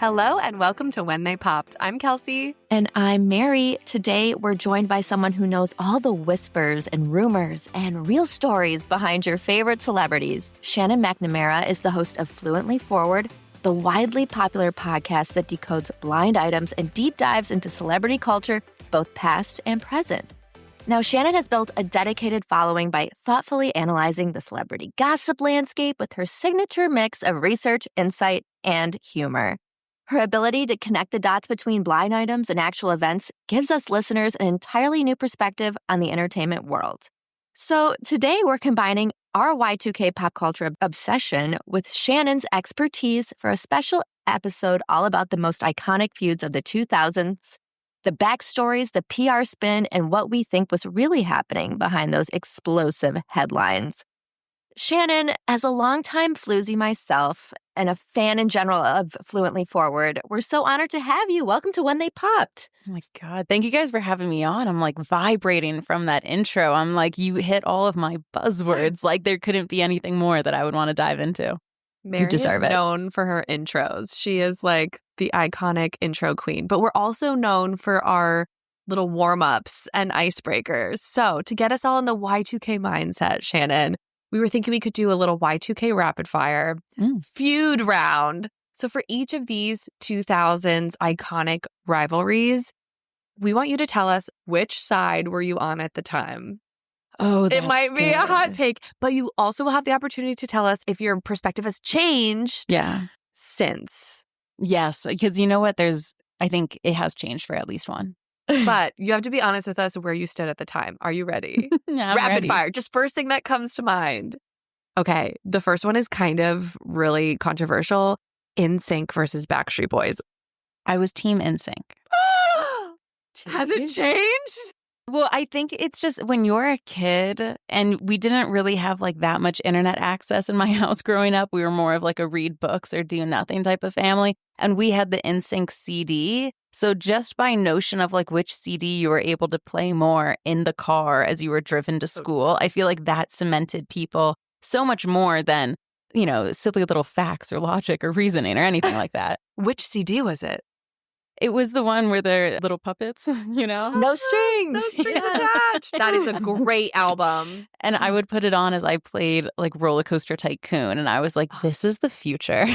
Hello and welcome to When They Popped. I'm Kelsey. And I'm Mary. Today, we're joined by someone who knows all the whispers and rumors and real stories behind your favorite celebrities. Shannon McNamara is the host of Fluently Forward, the widely popular podcast that decodes blind items and deep dives into celebrity culture, both past and present. Now, Shannon has built a dedicated following by thoughtfully analyzing the celebrity gossip landscape with her signature mix of research, insight, and humor. Her ability to connect the dots between blind items and actual events gives us listeners an entirely new perspective on the entertainment world. So today we're combining our Y2K pop culture obsession with Shannon's expertise for a special episode all about the most iconic feuds of the 2000s, the backstories, the PR spin, and what we think was really happening behind those explosive headlines. Shannon, as a longtime floozy myself and a fan in general of Fluently Forward, we're so honored to have you. Welcome to When They Popped. Oh my God. Thank you guys for having me on. I'm like vibrating from that intro. I'm like, you hit all of my buzzwords. Like there couldn't be anything more that I would want to dive into. Mary is known for her intros. She is like the iconic intro queen, but we're also known for our little warm-ups and icebreakers. So to get us all in the Y2K mindset, Shannon, we were thinking we could do a little Y2K rapid fire feud round. So for each of these 2000s iconic rivalries, we want you to tell us which side were you on at the time. Oh, it might be a hot take, but you also will have the opportunity to tell us if your perspective has changed since. Yes, because you know what? I think it has changed for at least one. But you have to be honest with us where you stood at the time. Are you ready? Yeah, Rapid ready. fire. Just first thing that comes to mind. Okay. The first one is kind of really controversial. NSYNC versus Backstreet Boys. I was team NSYNC. Has it changed? Well, I think it's just when you're a kid and we didn't really have like that much internet access in my house growing up. We were more of like a read books or do nothing type of family. And we had the NSYNC CD. So just by notion of like which CD you were able to play more in the car as you were driven to school, I feel like that cemented people so much more than, you know, silly little facts or logic or reasoning or anything like that. Which CD was it? It was the one where they're little puppets, you know? No strings. No strings attached. That is a great album. And I would put it on as I played like Roller Coaster Tycoon. And I was like, this is the future.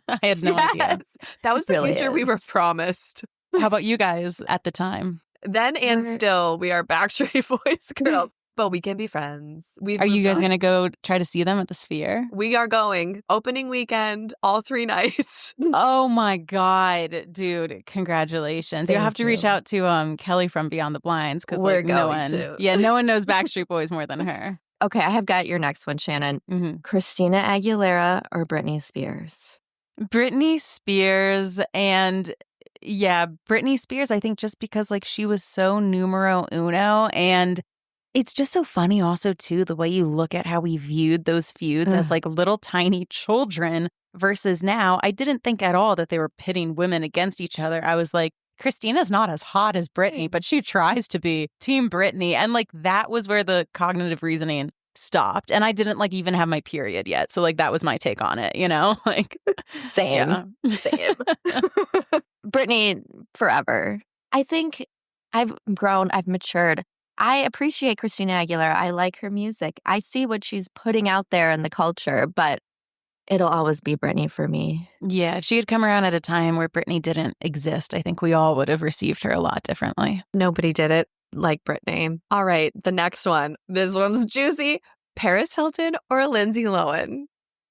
I had no idea. That was the Really future we were promised. How about you guys at the time? Then and still, we are Backstreet Boys girls. But we can be friends. Are you guys going to go try to see them at the Sphere? We are going. Opening weekend, all 3 nights. Oh my God, dude. Congratulations. You'll have to reach out to Kelly from Beyond the Blinds because like, no one knows Backstreet Boys more than her. Okay, I have got your next one, Shannon. Christina Aguilera or Britney Spears? Britney Spears. And yeah, Britney Spears, I think just because like she was so numero uno. And it's just so funny also, too, the way you look at how we viewed those feuds as like little tiny children versus now. I didn't think at all that they were pitting women against each other. I was like, Christina's not as hot as Britney, but she tries to be Team Britney. And like that was where the cognitive reasoning stopped. And I didn't like even have my period yet. So like that was my take on it, you know? Like Same. Britney forever. I think I've grown, I've matured. I appreciate Christina Aguilera. I like her music. I see what she's putting out there in the culture, but it'll always be Britney for me. Yeah, if she had come around at a time where Britney didn't exist, I think we all would have received her a lot differently. Nobody did it like Britney. All right, the next one. This one's juicy. Paris Hilton or Lindsay Lohan?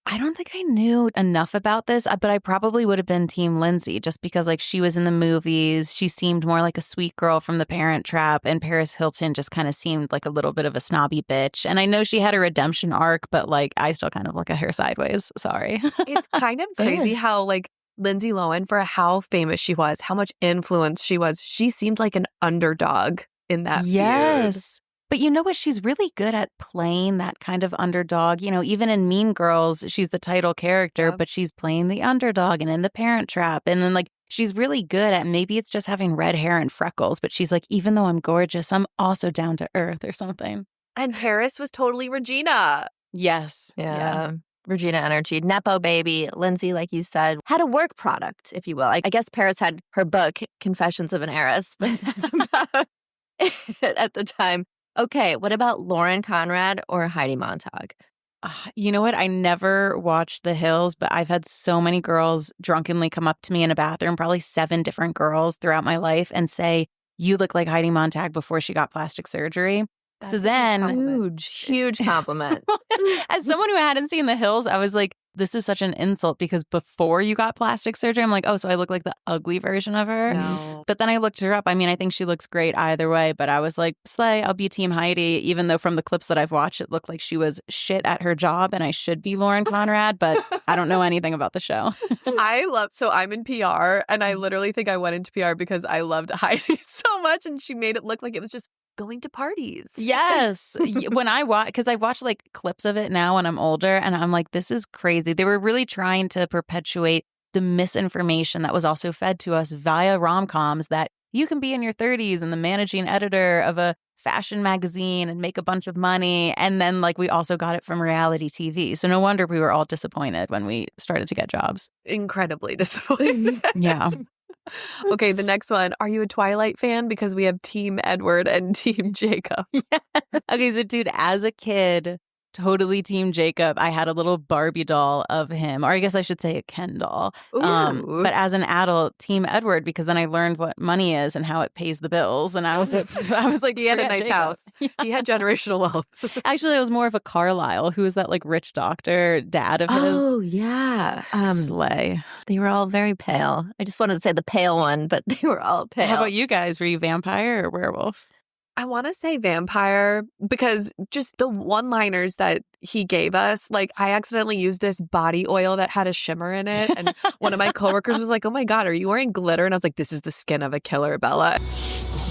I don't think I knew enough about this, but I probably would have been Team Lindsay just because like she was in the movies. She seemed more like a sweet girl from The Parent Trap, and Paris Hilton just kind of seemed like a little bit of a snobby bitch. And I know she had a redemption arc, but like I still kind of look at her sideways. Sorry. It's kind of crazy how like Lindsay Lohan, for how famous she was, how much influence she was, she seemed like an underdog in that feud. But you know what? She's really good at playing that kind of underdog. You know, even in Mean Girls, she's the title character, but she's playing the underdog, and in The Parent Trap. And then like she's really good at, maybe it's just having red hair and freckles, but she's like, even though I'm gorgeous, I'm also down to earth or something. And Paris was totally Regina. Yes. Yeah. Regina Energy, Nepo Baby, Lindsay, like you said, had a work product, if you will. I guess Paris had her book, Confessions of an Heiress, but that's about it at the time. Okay, what about Lauren Conrad or Heidi Montag? You know what? I never watched The Hills, but I've had so many girls drunkenly come up to me in a bathroom, probably 7 different girls throughout my life, and say, you look like Heidi Montag before she got plastic surgery. That's so then huge compliment. As someone who hadn't seen The Hills, I was like, this is such an insult because before you got plastic surgery, I'm like, oh, so I look like the ugly version of her. No. But then I looked her up. I mean, I think she looks great either way, but I was like, slay, I'll be Team Heidi, even though from the clips that I've watched, it looked like she was shit at her job and I should be Lauren Conrad, but I don't know anything about the show. So I'm in PR and I literally think I went into PR because I loved Heidi so much and she made it look like it was just going to parties. Yes. When I watch, because I watch like clips of it now when I'm older and I'm like, this is crazy. They were really trying to perpetuate the misinformation that was also fed to us via rom-coms that you can be in your 30s and the managing editor of a fashion magazine and make a bunch of money. And then like we also got it from reality TV. So no wonder we were all disappointed when we started to get jobs. Incredibly disappointed. Yeah. Okay, the next one. Are you a Twilight fan? Because we have Team Edward and Team Jacob. Okay, so dude, as a kid, totally Team Jacob. I had a little Barbie doll of him, or I guess I should say a Ken doll. But as an adult, Team Edward, because then I learned what money is and how it pays the bills. And I was like, he had a nice Jacob. house. Yeah. He had generational wealth. Actually, I was more of a Carlisle, who was that like rich doctor dad of his. Oh, yeah. Slay. They were all very pale. I just wanted to say the pale one, but they were all pale. How about you guys? Were you vampire or werewolf? I want to say vampire because just the one-liners that he gave us, like I accidentally used this body oil that had a shimmer in it. And one of my coworkers was like, oh my God, are you wearing glitter? And I was like, this is the skin of a killer, Bella.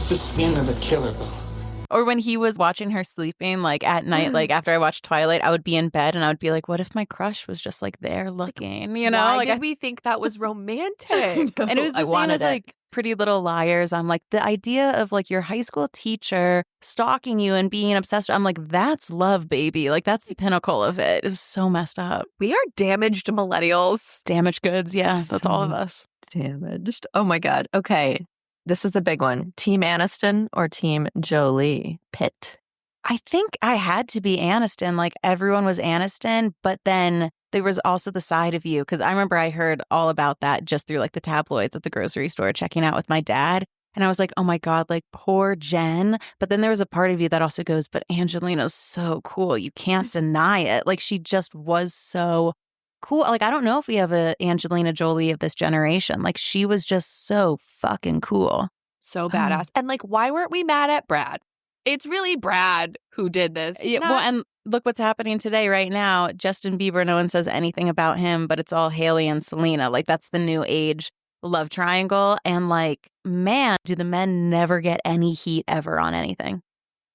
The skin of a killer, Bella. Or when he was watching her sleeping, like at night, like after I watched Twilight, I would be in bed and I would be like, what if my crush was just like there looking, you know? Why did we think that was romantic? And it was the same as like Pretty Little Liars. I'm like, the idea of like your high school teacher stalking you and being obsessed. I'm like, that's love, baby. Like that's the pinnacle of it. It's so messed up. We are damaged millennials. Damaged goods. Yeah, that's all of us. Damaged. Oh my God. Okay. This is a big one. Team Aniston or Team Jolie Pitt? I think I had to be Aniston. Like everyone was Aniston, but then there was also the side of you. Because I remember I heard all about that just through like the tabloids at the grocery store checking out with my dad. And I was like, oh my God, like poor Jen. But then there was a part of you that also goes, but Angelina's so cool. You can't deny it. Like she just was so cool. Like, I don't know if we have a Angelina Jolie of this generation. Like, she was just so fucking cool. So badass. And like, why weren't we mad at Brad? It's really Brad who did this. Yeah, well, and look what's happening today right now. Justin Bieber, no one says anything about him, but it's all Hailey and Selena. Like, that's the new age love triangle. And like, man, do the men never get any heat ever on anything.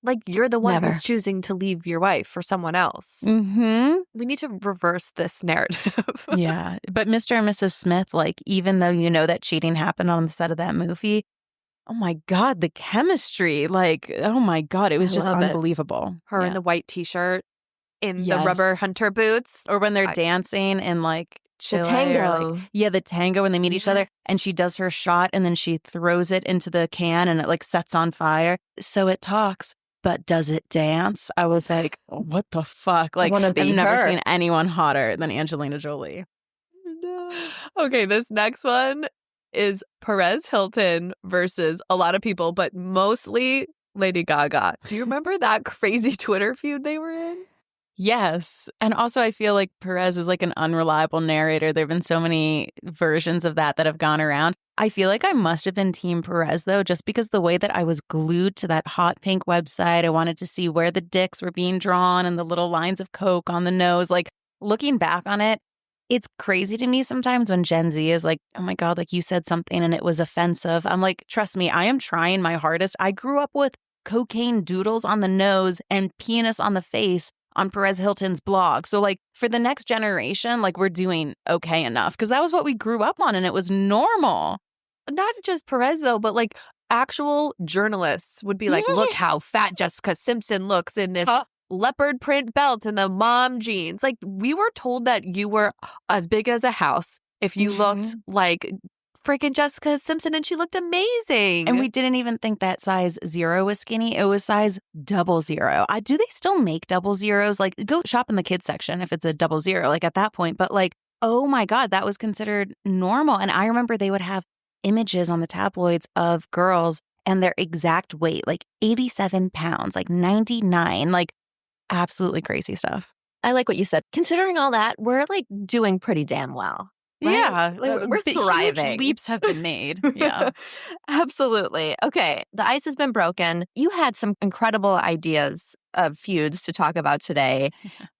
Like, you're the one who's choosing to leave your wife for someone else. Mm-hmm. We need to reverse this narrative. Yeah. But Mr. and Mrs. Smith, like, even though you know that cheating happened on the set of that movie, oh my God, the chemistry. Like, oh my God, it was just unbelievable. Her in the white t-shirt, in the rubber hunter boots. Or when they're dancing in like Chile. The tango. Like, the tango when they meet each other. And she does her shot and then she throws it into the can and it like sets on fire. So it talks. But does it dance? I was like, what the fuck? Like, I've never seen anyone hotter than Angelina Jolie. No. Okay, this next one is Perez Hilton versus a lot of people, but mostly Lady Gaga. Do you remember that crazy Twitter feud they were in? Yes. And also I feel like Perez is like an unreliable narrator. There have been so many versions of that have gone around. I feel like I must have been Team Perez, though, just because the way that I was glued to that hot pink website, I wanted to see where the dicks were being drawn and the little lines of coke on the nose. Like, looking back on it, it's crazy to me sometimes when Gen Z is like, oh my God, like you said something and it was offensive. I'm like, trust me, I am trying my hardest. I grew up with cocaine doodles on the nose and penis on the face on Perez Hilton's blog. So like for the next generation, like we're doing okay enough because that was what we grew up on and it was normal. Not just Perez though, but like actual journalists would be like, look how fat Jessica Simpson looks in this leopard print belt and the mom jeans. Like, we were told that you were as big as a house if you looked like freaking Jessica Simpson, and she looked amazing. And we didn't even think that size 0 was skinny. It was size 00. Do they still make 00s? Like, go shop in the kids section if it's a 00, like at that point. But like, oh my God, that was considered normal. And I remember they would have images on the tabloids of girls and their exact weight, like 87 pounds, like 99, like absolutely crazy stuff. I like what you said. Considering all that, we're like doing pretty damn well. Right? Yeah. Like, we're thriving. Huge leaps have been made. Yeah. Absolutely. Okay. The ice has been broken. You had some incredible ideas of feuds to talk about today.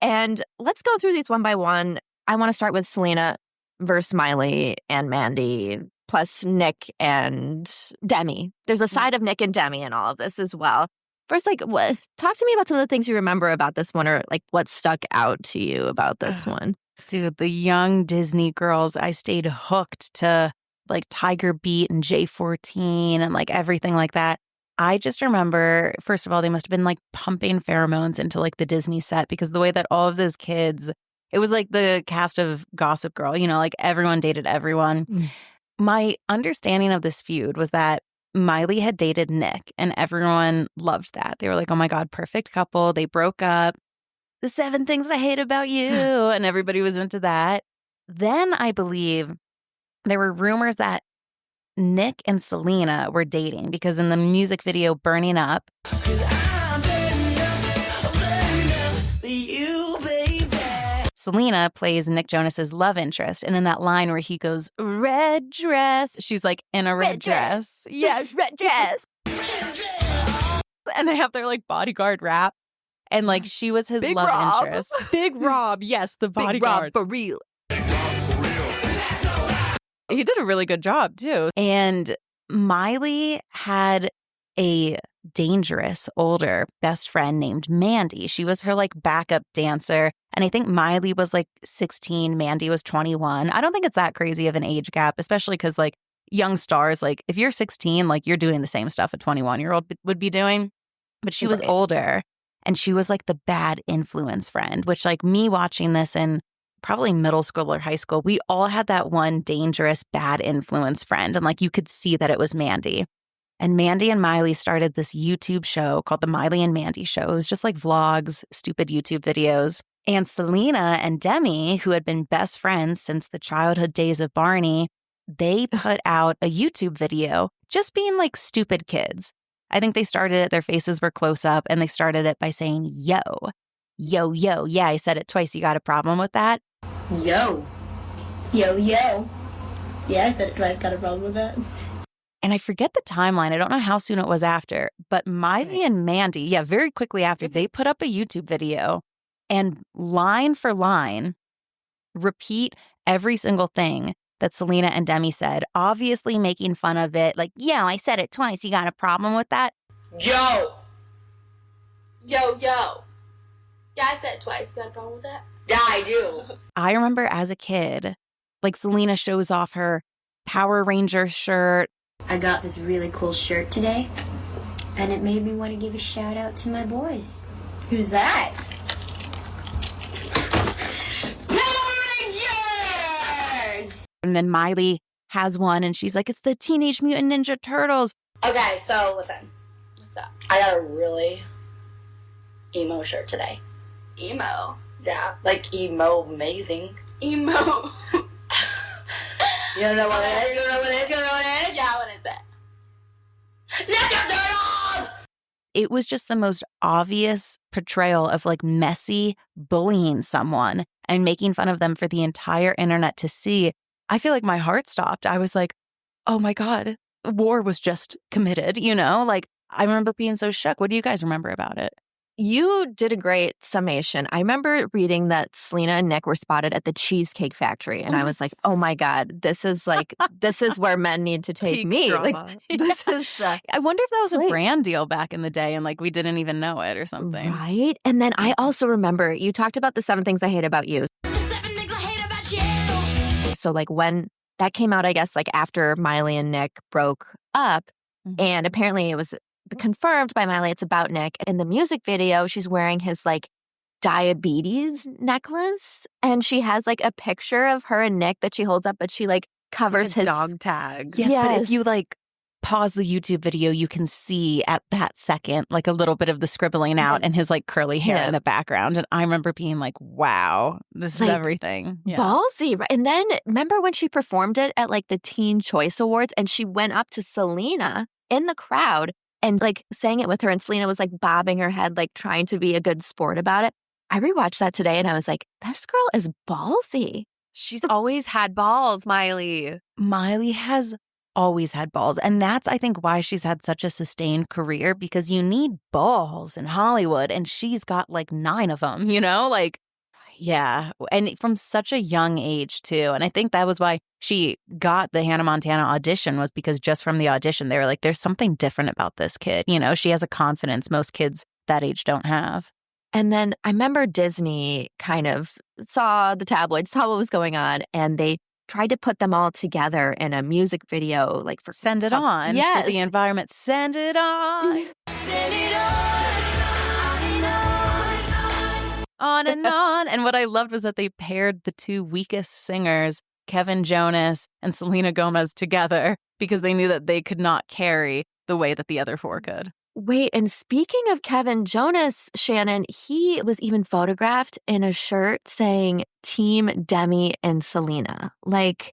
And let's go through these one by one. I want to start with Selena versus Miley and Mandy, plus Nick and Demi. There's a side of Nick and Demi in all of this as well. First, like, talk to me about some of the things you remember about this one, or like what stuck out to you about this one. Dude, the young Disney girls, I stayed hooked to like Tiger Beat and J14 and like everything like that. I just remember, first of all, they must have been like pumping pheromones into like the Disney set, because the way that all of those kids, it was like the cast of Gossip Girl, you know, like everyone dated everyone. My understanding of this feud was that Miley had dated Nick, and everyone loved that. They were like, oh my God, perfect couple. They broke up. The 7 things I hate about you. And everybody was into that. Then I believe there were rumors that Nick and Selena were dating, because in the music video Burning Up, Selena plays Nick Jonas's love interest. And in that line where he goes, red dress, she's like, in a red dress. Yeah, red dress. And they have their like bodyguard rap. And like, she was his Big love Rob. interest. Big Rob. Yes, the bodyguard. Big Rob for real. He did a really good job too. And Miley had a dangerous older best friend named Mandy. She was her like backup dancer. And I think Miley was like 16, Mandy was 21. I don't think it's that crazy of an age gap, especially because like young stars, like if you're 16, like you're doing the same stuff a 21-year-old would be doing. But she was older, and she was like the bad influence friend, which like me watching this in probably middle school or high school, we all had that one dangerous bad influence friend. And like you could see that it was Mandy. And Mandy and Miley started this YouTube show called The Miley and Mandy Show. It was just like vlogs, stupid YouTube videos. And Selena and Demi, who had been best friends since the childhood days of Barney, they put out a YouTube video just being like stupid kids. I think they started it, their faces were close up, and they started it by saying, yo, yo, yo. Yeah, I said it twice. You got a problem with that? Yo. Yo, yo. Yeah, I said it twice. Got a problem with that? And I forget the timeline. I don't know how soon it was after, but Miley and Mandy, yeah, very quickly after, they put up a YouTube video and line for line repeat every single thing that Selena and Demi said, obviously making fun of it. Like, yeah, I said it twice. You got a problem with that? Yo. Yo, yo. Yeah, I said it twice. You got a problem with that? Yeah, I do. I remember as a kid, like Selena shows off her Power Ranger shirt. I got this really cool shirt today, and it made me want to give a shout out to my boys. Who's that? Power Rangers! And then Miley has one, and she's like, it's the Teenage Mutant Ninja Turtles. Okay, so listen. What's up? I got a really emo shirt today. Emo? Yeah, like emo amazing. Emo. You don't know what it is? You don't know what it is? You don't know what it is? Yeah, what is that? Ninja Turtles! It was just the most obvious portrayal of like messy bullying someone and making fun of them for the entire internet to see. I feel like my heart stopped. I was like, oh my God, war was just committed, you know? Like, I remember being so shook. What do you guys remember about it? You did a great summation. I remember reading that Selena and Nick were spotted at the Cheesecake Factory. And I was like, oh my God, this is where men need to take Peak me. drama. Like, this is I wonder if that was a Right. brand deal back in the day and like we didn't even know it or something. right. And then I also remember you talked about the 7 things I hate about you. The 7 things I hate about you! So like when that came out, I guess like after Miley and Nick broke up, Mhm. and apparently it was confirmed by Miley it's about Nick. In the music video, she's wearing his like diabetes necklace, and she has like a picture of her and Nick that she holds up, but she like covers like his dog tag. Yes, but if you like pause the YouTube video, you can see at that second like a little bit of the scribbling out and his like curly hair in the background. And I remember being like, wow, this is everything. Yeah. Ballsy. Right? And then remember when she performed it at like the Teen Choice Awards and she went up to Selena in the crowd and like sang it with her, and Selena was like bobbing her head, like trying to be a good sport about it. I rewatched that today and I was like, this girl is ballsy. She's always had balls, Miley. Miley has always had balls. And that's, I think, why she's had such a sustained career, because you need balls in Hollywood. And she's got like 9 of them, you know, like, yeah. And from such a young age, too. And I think that was why she got the Hannah Montana audition, was because just from the audition, they were like, there's something different about this kid. You know, she has a confidence most kids that age don't have. And then I remember Disney kind of saw the tabloids, saw what was going on, and they tried to put them all together in a music video, like for Send It On. Yes. For the environment. Send it on. Send it on. On and on. And what I loved was that they paired the 2 weakest singers, Kevin Jonas and Selena Gomez, together because they knew that they could not carry the way that the other 4 could. Wait, and speaking of Kevin Jonas, Shannon, he was even photographed in a shirt saying Team Demi and Selena. Like,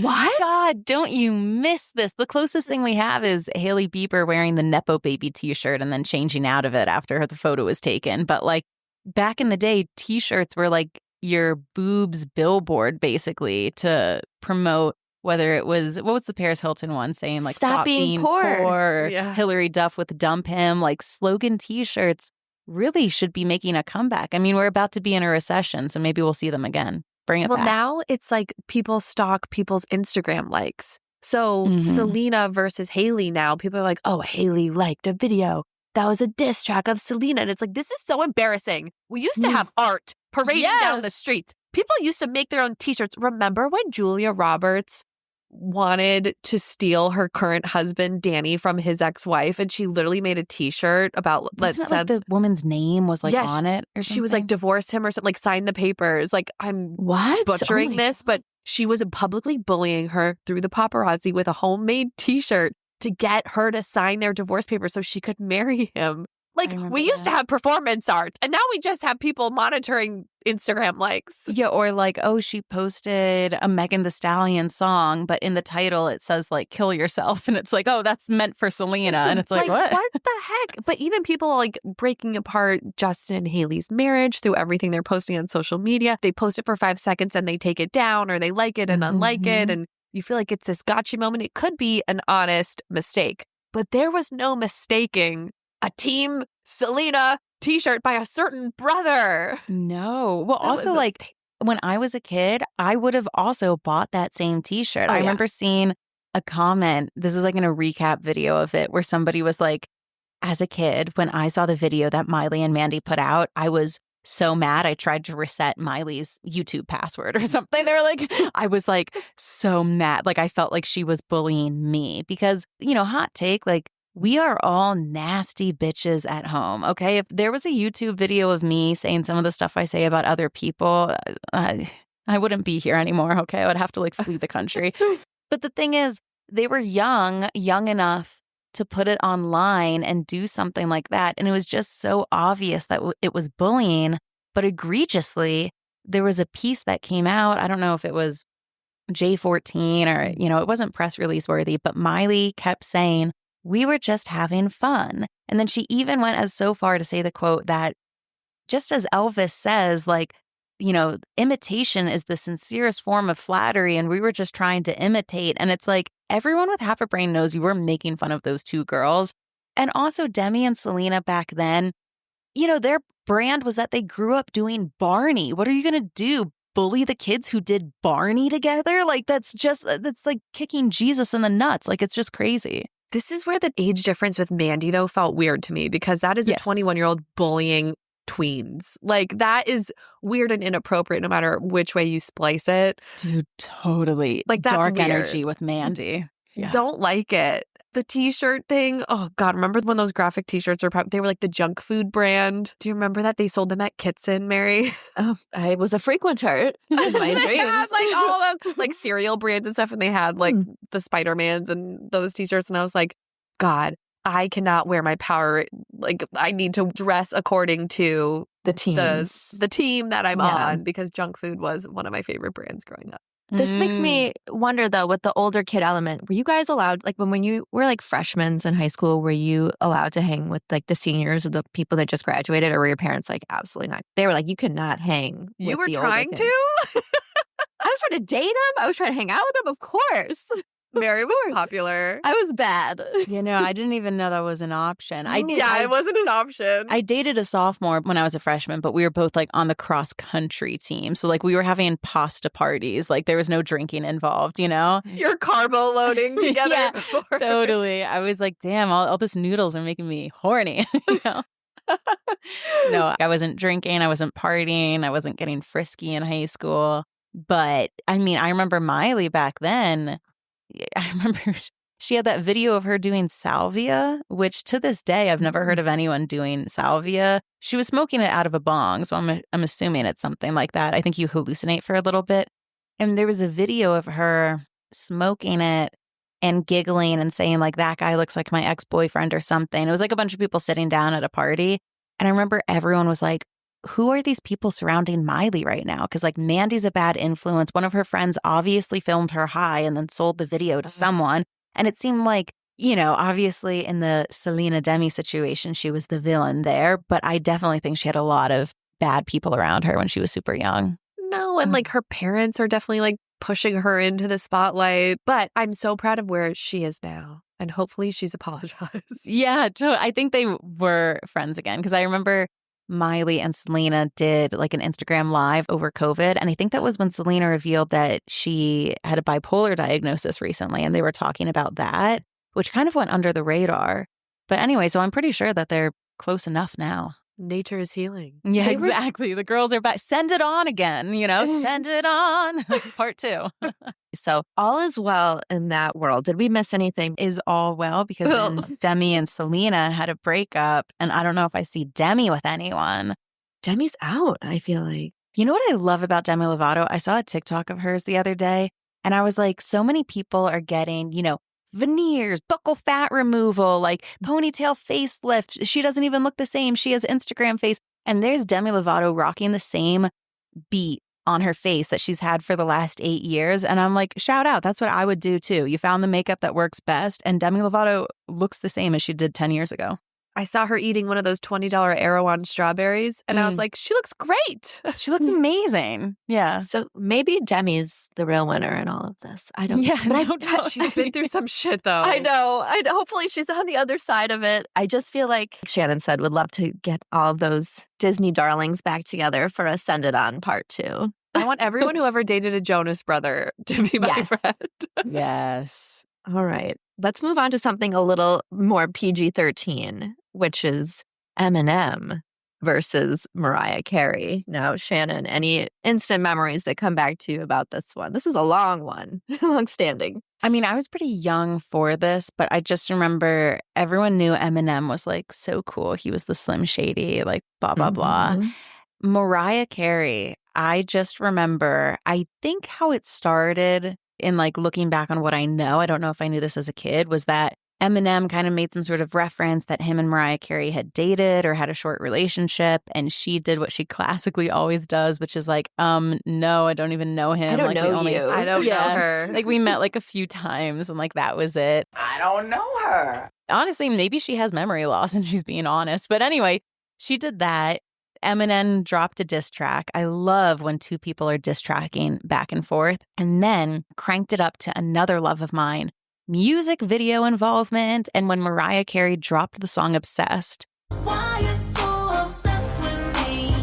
what? God, don't you miss this? The closest thing we have is Hailey Bieber wearing the Nepo Baby t-shirt and then changing out of it after the photo was taken. But like back in the day, t-shirts were like your boobs billboard, basically, to promote whether it was, what was the Paris Hilton one saying? Like, stop being poor. Yeah. Hillary Duff with dump him. Like, slogan t-shirts really should be making a comeback. I mean, we're about to be in a recession, so maybe we'll see them again. Bring it back. Well, now it's like people stalk people's Instagram likes. So Selena versus Hailey now, people are like, oh, Hailey liked a video that was a diss track of Selena. And it's like, this is so embarrassing. We used to have art parading down the streets. People used to make their own t-shirts. Remember when Julia Roberts wanted to steal her current husband, Danny, from his ex-wife, and she literally made a t-shirt about, Wasn't it like the woman's name was like on it or something? She was like, divorce him or something, like sign the papers. Like, I'm butchering this, but she was publicly bullying her through the paparazzi with a homemade t-shirt to get her to sign their divorce papers so she could marry him. Like, we used to have performance art, and now we just have people monitoring Instagram likes. Yeah, or like, oh, she posted a Megan Thee Stallion song, but in the title it says like, kill yourself. And it's like, oh, that's meant for Selena. And it's like, what? What the heck? But even people like breaking apart Justin and Hailey's marriage through everything they're posting on social media. They post it for 5 seconds and they take it down, or they like it and unlike it. And you feel like it's this gotcha moment. It could be an honest mistake, but there was no mistaking a Team Selena t-shirt by a certain brother. No. Well, also like when I was a kid, I would have also bought that same t-shirt. I remember seeing a comment. This was like in a recap video of it where somebody was like, as a kid, when I saw the video that Miley and Mandy put out, I was so mad. I tried to reset Miley's YouTube password or something. They were like, I was like so mad. Like I felt like she was bullying me because, you know, hot take, like, we are all nasty bitches at home, okay? If there was a YouTube video of me saying some of the stuff I say about other people, I wouldn't be here anymore, okay? I would have to like flee the country. But the thing is, they were young enough to put it online and do something like that. And it was just so obvious that it was bullying. But egregiously, there was a piece that came out. I don't know if it was J14 or, you know, it wasn't press release worthy, but Miley kept saying, we were just having fun. And then she even went as so far to say the quote that just as Elvis says, like, you know, imitation is the sincerest form of flattery. And we were just trying to imitate. And it's like everyone with half a brain knows you were making fun of those 2 girls. And also Demi and Selena back then, you know, their brand was that they grew up doing Barney. What are you going to do? Bully the kids who did Barney together? Like, that's like kicking Jesus in the nuts. Like, it's just crazy. This is where the age difference with Mandy, though, felt weird to me because that is a 21-year-old bullying tweens. Like, that is weird and inappropriate no matter which way you splice it. Dude, totally. Like, that's dark weird. Energy with Mandy. Don't like it. The t-shirt thing. Oh God, remember when those graphic t-shirts were they were like the junk food brand? Do you remember that? They sold them at Kitson, Mary. Oh, I was a frequenter in my dreams. They had like all the like cereal brands and stuff, and they had like the Spider-Mans and those t-shirts, and I was like, God, I cannot wear my power. Like I need to dress according to the team, the team that I'm on, because junk food was one of my favorite brands growing up. This makes me wonder, though, with the older kid element, were you guys allowed, like when you were like freshmen in high school, were you allowed to hang with like the seniors or the people that just graduated, or were your parents like, absolutely not? They were like, you could not hang with You were the trying older to? kids. I was trying to date them. I was trying to hang out with them, of course. Mary was popular. I was bad. I didn't even know that was an option. It wasn't an option. I dated a sophomore when I was a freshman, but we were both like on the cross country team. So like we were having pasta parties. Like there was no drinking involved, You're carbo loading together. Yeah, before. totally. I was like, damn, all this noodles are making me horny. No, I wasn't drinking. I wasn't partying. I wasn't getting frisky in high school. But I mean, I remember Miley back then. I remember she had that video of her doing salvia, which to this day, I've never heard of anyone doing salvia. She was smoking it out of a bong, so I'm assuming it's something like that. I think you hallucinate for a little bit. And there was a video of her smoking it and giggling and saying like, that guy looks like my ex-boyfriend or something. It was like a bunch of people sitting down at a party. And I remember everyone was like, who are these people surrounding Miley right now? Because like Mandy's a bad influence. One of her friends obviously filmed her high and then sold the video to someone. And it seemed like, obviously in the Selena Demi situation, she was the villain there. But I definitely think she had a lot of bad people around her when she was super young. No, and like her parents are definitely like pushing her into the spotlight. But I'm so proud of where she is now. And hopefully she's apologized. Yeah, I think they were friends again. Because I remember Miley and Selena did like an Instagram live over COVID. And I think that was when Selena revealed that she had a bipolar diagnosis recently. And they were talking about that, which kind of went under the radar. But anyway, so I'm pretty sure that they're close enough now. Nature is healing. Yeah, exactly. The girls are back. Send it on again, send it on. Part 2. So all is well in that world. Did we miss anything? Is all well, because then Demi and Selena had a breakup. And I don't know if I see Demi with anyone. Demi's out, I feel like. You know what I love about Demi Lovato? I saw a TikTok of hers the other day. And I was like, so many people are getting, veneers, buccal fat removal, like ponytail facelift. She doesn't even look the same. She has Instagram face. And there's Demi Lovato rocking the same beat on her face that she's had for the last 8 years. And I'm like, shout out. That's what I would do too. You found the makeup that works best. And Demi Lovato looks the same as she did 10 years ago. I saw her eating one of those $20 Erewhon strawberries, and I was like, she looks great. She looks amazing. Yeah. So maybe Demi's the real winner in all of this. I don't know. Yeah, But she's been through some shit, though. I know. Hopefully she's on the other side of it. I just feel like Shannon said, would love to get all of those Disney darlings back together for a Send It On Part 2. I want everyone who ever dated a Jonas brother to be my friend. Yes. All right. Let's move on to something a little more PG-13, which is Eminem versus Mariah Carey. Now, Shannon, any instant memories that come back to you about this one? This is a long one, long-standing. I mean, I was pretty young for this, but I just remember everyone knew Eminem was like so cool. He was the Slim Shady, like blah, blah, blah. Mariah Carey, I just remember, I think how it started in like looking back on what I know, I don't know if I knew this as a kid, was that Eminem kind of made some sort of reference that him and Mariah Carey had dated or had a short relationship. And she did what she classically always does, which is like, no, I don't even know him. I don't like, know you. I don't know her. Like we met like a few times and like that was it. I don't know her. Honestly, maybe she has memory loss and she's being honest. But anyway, she did that. Eminem dropped a diss track. I love when two people are diss tracking back and forth. And then cranked it up to another love of mine, music video involvement. And when Mariah Carey dropped the song Obsessed. Why you so obsessed with me?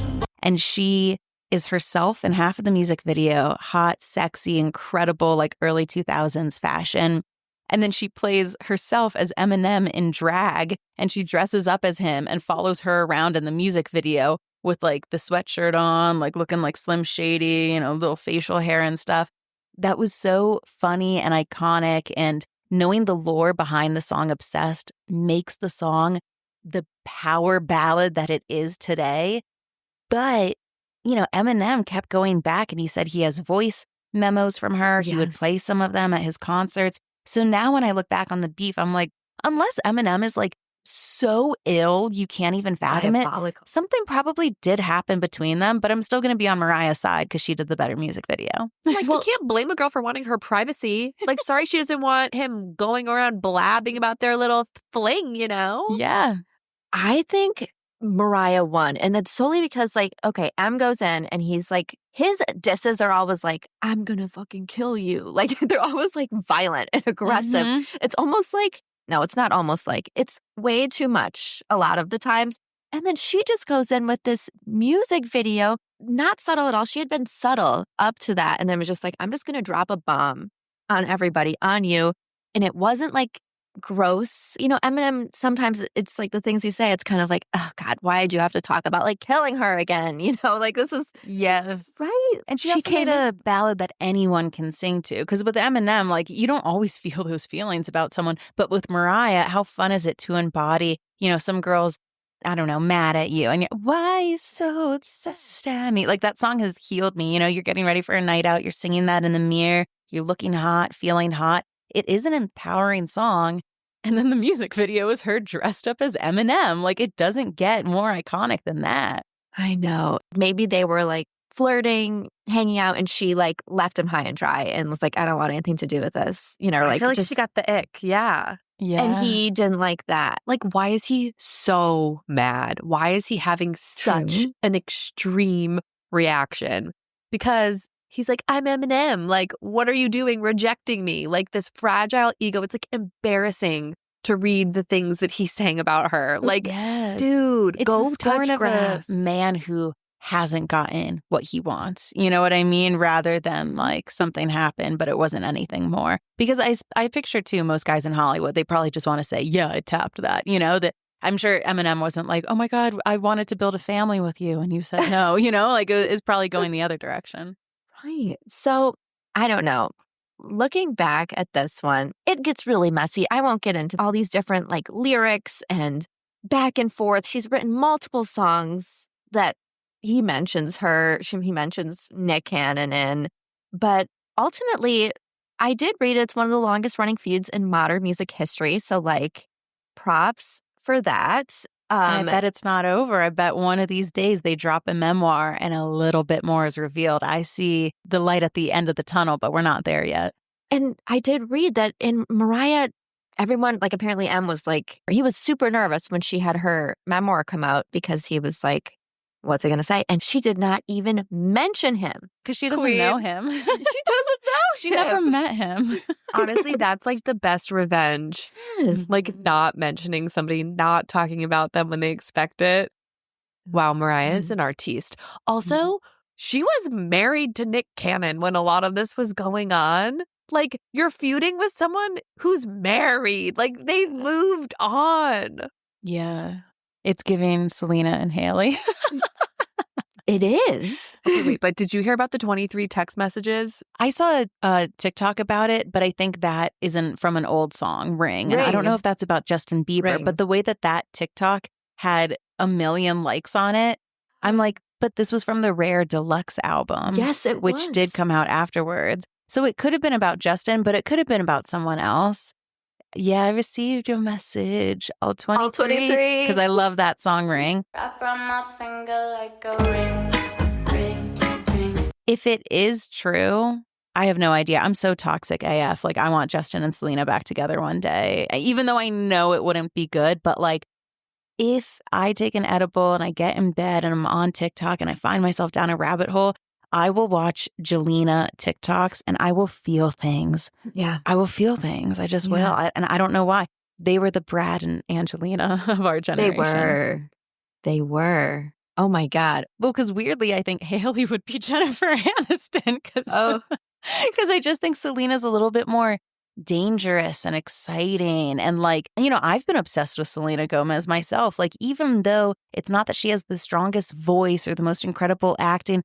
And she is herself in half of the music video, hot, sexy, incredible, like early 2000s fashion. And then she plays herself as Eminem in drag, and she dresses up as him and follows her around in the music video with like the sweatshirt on, like looking like Slim Shady, little facial hair and stuff. That was so funny and iconic. And knowing the lore behind the song Obsessed makes the song the power ballad that it is today. But, Eminem kept going back and he said he has voice memos from her. Yes. He would play some of them at his concerts. So now when I look back on the beef, I'm like, unless Eminem is like so ill you can't even fathom it, something probably did happen between them, but I'm still going to be on Mariah's side because she did the better music video. Like, you can't blame a girl for wanting her privacy. Like, sorry, she doesn't want him going around blabbing about their little fling, Yeah. I think Mariah won. And that's solely because, like, okay, M goes in and he's like, his disses are always like, I'm going to fucking kill you. Like, they're always like violent and aggressive. Mm-hmm. It's almost like, no, it's not almost like, it's way too much a lot of the times. And then she just goes in with this music video, not subtle at all. She had been subtle up to that. And then was just like, I'm just going to drop a bomb on everybody, on you. And it wasn't like gross. Eminem, sometimes it's like the things you say, it's kind of like, oh God, why did you have to talk about like killing her again? Like this is. Yes. Right. And she made a ballad that anyone can sing to. Because with Eminem, like you don't always feel those feelings about someone. But with Mariah, how fun is it to embody, some girls, I don't know, mad at you. And you're, why are you so obsessed at me? Like that song has healed me. You're getting ready for a night out. You're singing that in the mirror. You're looking hot, feeling hot. It is an empowering song. And then the music video is her dressed up as Eminem. Like, it doesn't get more iconic than that. I know. Maybe they were like flirting, hanging out, and she like left him high and dry and was like, I don't want anything to do with this. Like, I feel like she got the ick. Yeah. Yeah. And he didn't like that. Like, why is he so mad? Why is he having such an extreme reaction? Because he's like, I'm Eminem. Like, what are you doing rejecting me? Like, this fragile ego. It's like embarrassing to read the things that he's saying about her. Like, yes. Dude, it's go the scorn touch of grass. A man who hasn't gotten what he wants. You know what I mean? Rather than like something happened, but it wasn't anything more. Because I picture too, most guys in Hollywood, they probably just want to say, yeah, I tapped that. That I'm sure Eminem wasn't like, oh my God, I wanted to build a family with you. And you said no, like it's probably going the other direction. Right. So I don't know. Looking back at this one, it gets really messy. I won't get into all these different like lyrics and back and forth. She's written multiple songs that he mentions her. He mentions Nick Cannon in. But ultimately, I did read it's one of the longest running feuds in modern music history. So like props for that. I bet it's not over. I bet one of these days they drop a memoir and a little bit more is revealed. I see the light at the end of the tunnel, but we're not there yet. And I did read that in Mariah, everyone, like apparently M was like, he was super nervous when she had her memoir come out because he was like, what's he going to say? And she did not even mention him. Because she doesn't know him. She doesn't know She never met him. Honestly, that's like the best revenge. Yes. Like not mentioning somebody, not talking about them when they expect it. Wow, Mariah is an artiste. Also, she was married to Nick Cannon when a lot of this was going on. Like, you're feuding with someone who's married. Like, they've moved on. Yeah. It's giving Selena and Haley. It is. Okay, wait, but did you hear about the 23 text messages? I saw a TikTok about it, but I think that isn't from an old song, Ring. And I don't know if that's about Justin Bieber, but the way that TikTok had 1 million likes on it, I'm like, but this was from the Rare Deluxe album. Yes, it which was. did come out afterwards. So it could have been about Justin, but it could have been about someone else. Yeah, I received your message. All 23. All 23. Because I love that song, Ring. Wrap around my finger like a ring, ring, ring. If it is true, I have no idea. I'm so toxic AF. Like, I want Justin and Selena back together one day. Even though I know it wouldn't be good. But, like, if I take an edible and I get in bed and I'm on TikTok and I find myself down a rabbit hole, I will watch Jelena TikToks and I will feel things. Yeah. I will feel things. I just will. And I don't know why. They were the Brad and Angelina of our generation. They were. Oh, my God. Well, because weirdly, I think Haley would be Jennifer Aniston. Because I just think Selena's a little bit more dangerous and exciting. And like, I've been obsessed with Selena Gomez myself. Like, even though it's not that she has the strongest voice or the most incredible acting,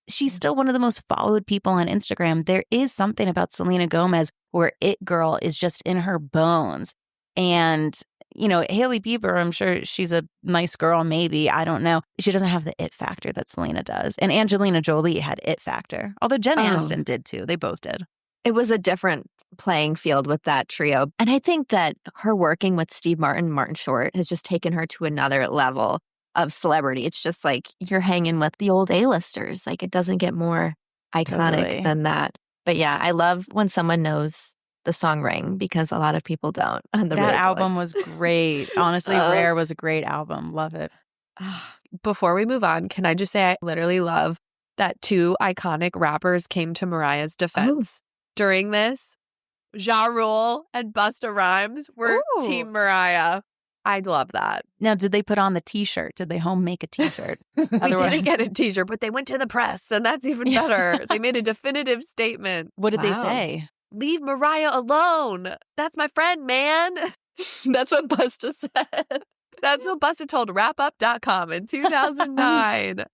she's still one of the most followed people on Instagram. There is something about Selena Gomez where it girl is just in her bones. And, you know, Hailey Bieber, I'm sure she's a nice girl, maybe. I don't know. She doesn't have the it factor that Selena does. And Angelina Jolie had it factor. Although Jen Aniston did too. They both did. It was a different playing field with that trio. And I think that her working with Steve Martin, Martin Short, has just taken her to another level of celebrity. It's just like you're hanging with the old A-listers. Like it doesn't get more iconic than that. But yeah, I love when someone knows the song Ring because a lot of people don't. That album was great. Honestly, Rare was a great album. Love it. Before we move on, can I just say I literally love that two iconic rappers came to Mariah's defense during this. Ja Rule and Busta Rhymes were Team Mariah. I love that. Now, did they put on the T-shirt? Did they home make a T-shirt? We didn't get a T-shirt, but they went to the press, and that's even better. They made a definitive statement. What did they say? Leave Mariah alone. That's my friend, man. That's what Busta said. That's what Busta told WrapUp.com in 2009.